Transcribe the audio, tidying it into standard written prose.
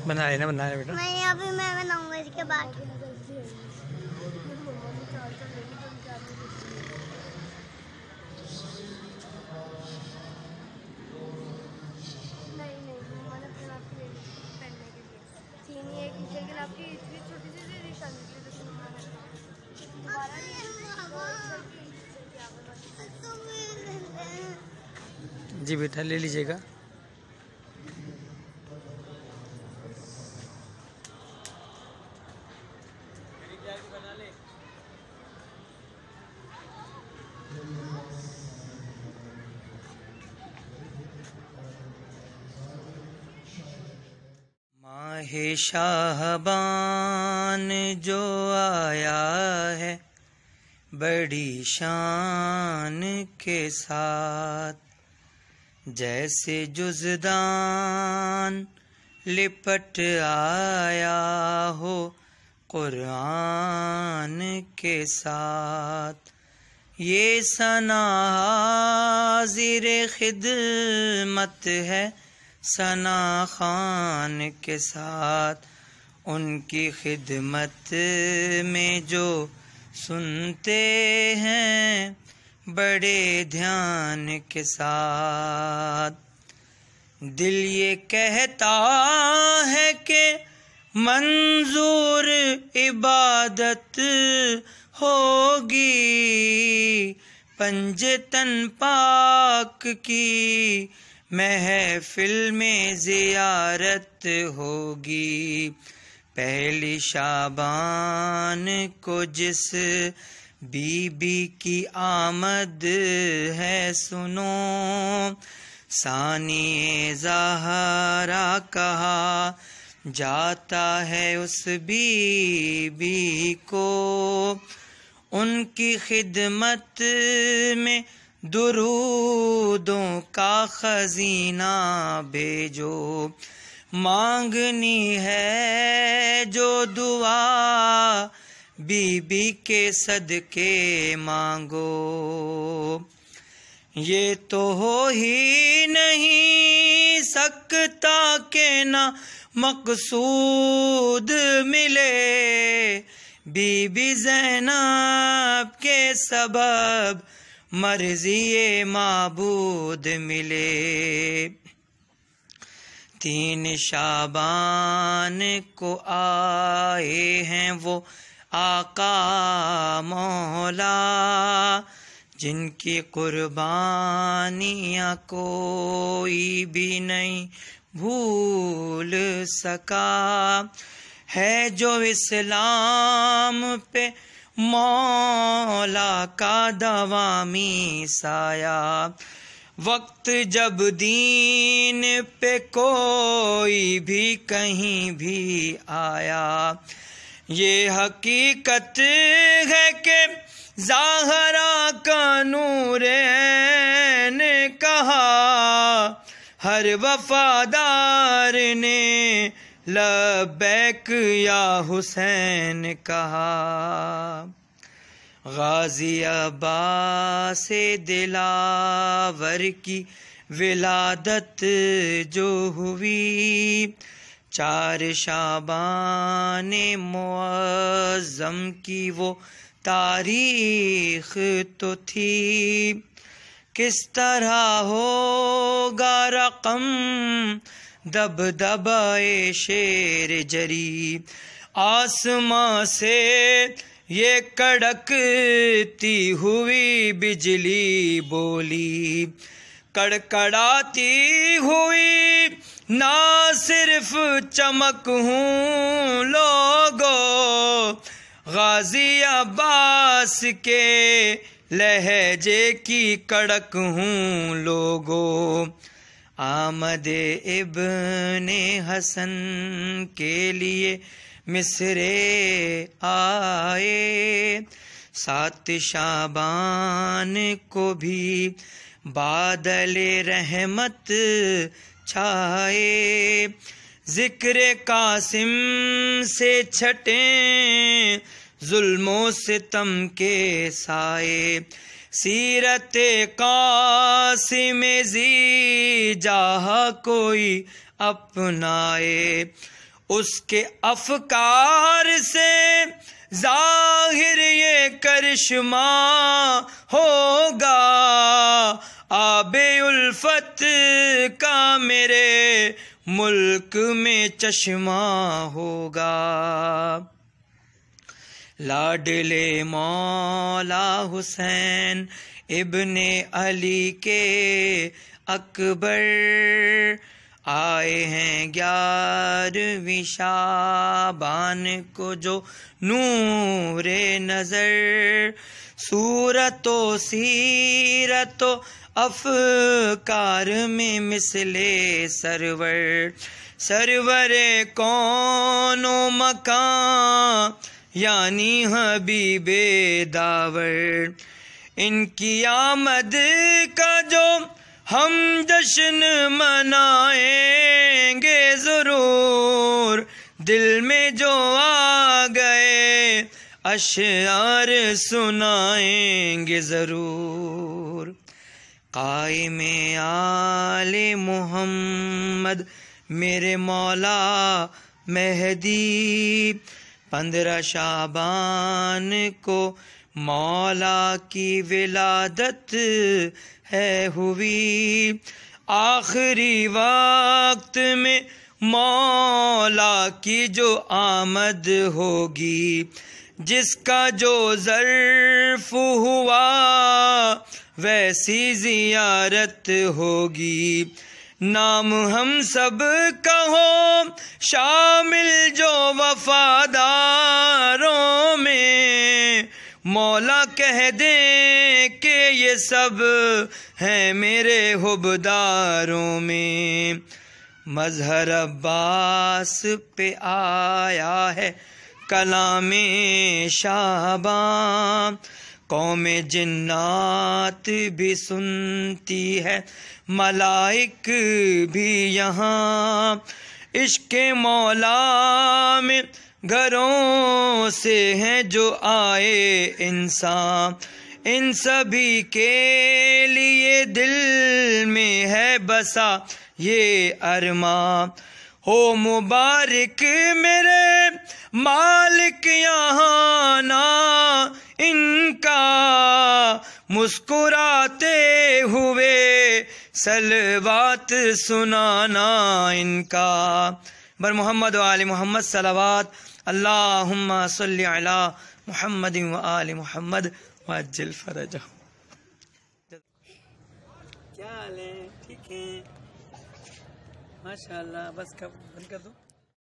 बना लेना बेटा। मैं अभी मैं बनाऊंगा इसके बाद। जी बेटा ले लीजिएगा। माहे शाहबान जो आया है बड़ी शान के साथ, जैसे जुज़दान लिपट आया हो कुरान के साथ। ये सना हाज़िर खिदमत है सना खान के साथ, उनकी खिदमत में जो सुनते हैं बड़े ध्यान के साथ। दिल ये कहता है कि मंजूर इबादत होगी, पंजतन पाक की महफिल में ज़ियारत होगी। पहली शाबान को जिस बीबी की आमद है सुनो, सानी ज़हरा कहा जाता है उस बीबी को। उनकी खिदमत में दुरूदों का खजीना भेजो, मांगनी है जो दुआ बीबी के सदके मांगो। ये तो हो ही नहीं सकता कि ना मकसूद मिले, बीबी ज़ैनब के सबब मर्ज़ी माबूद मिले। 3 शाबान को आए हैं वो आका मौला, जिनकी कुर्बानियाँ कोई भी नहीं भूल सका। है जो इस्लाम पे मौला का दवामी साया, वक्त जब दीन पे कोई भी कहीं भी आया। ये हकीकत है कि ज़ाहरा का नूरैन कहा, हर वफादार ने लब्बैक या हुसैन कहा। गाजी अब्बास दिलावर की विलादत जो हुई, 4 शाबान मुअज़्ज़म की वो तारीख तो थी। किस तरह होगा रकम दबदबाए शेर जरी, आसमां से ये कड़कती हुई बिजली बोली। कड़कड़ाती हुई ना सिर्फ चमक हूँ लोगो, गाजी अब्बास के लहजे की कड़क हूँ लोगो। आमदे इब्ने हसन के लिए मिसरे आए, 7 शाबान को भी बादल रहमत छाए। जिक्र कासिम से छटे जुल्मों सितम के साए, सीरत कासिम जी जहाँ कोई अपनाए। اس کے افکار سے ظاہر یہ کرشمہ ہوگا، آب الفت کا میرے ملک میں چشمہ ہوگا۔ لاڈلے مولا حسین ابن علی کے اکبر آئے ہیں 11ویں شعبان کو جو نور نظر، صورت و سیرت و افکار میں مثل سرور کون و مکان یعنی حبیب داور۔ ان کی آمد کا جو ہم جشن منائیں گے ضرور، دل میں جو آ گئے اشعار سنائیں گے ضرور۔ قائم آل محمد میرے مولا مہدی، 15 شعبان کو مولا کی ولادت ہے ہوئی، آخری وقت میں مولا کی جو آمد ہوگی، جس کا جو ظرف ہوا ویسی زیارت ہوگی، نام ہم سب کا ہو شامل جو وفاداروں میں، مولا کہہ دیں کہ یہ سب ہیں میرے حبداروں میں۔ مظہر عباس پہ آیا ہے کلام شعباں، قوم جنات بھی سنتی ہے ملائک بھی یہاں، عشق مولا میں گھروں سے ہیں جو آئے انسان، ان سبھی کے لیے دل میں ہے بسا یہ ارماں، ہو مبارک میرے مالک یہاں نا ان کا، مسکراتے ہوئے صلوات سنانا ان کا۔ بر محمد و آل محمد صلوات، اللہم صلی علی محمد و آل محمد وعجل فرجہ۔ کیا حال ہے؟ ٹھیک ہیں ماشاءاللہ۔ بس کب بند کر دو۔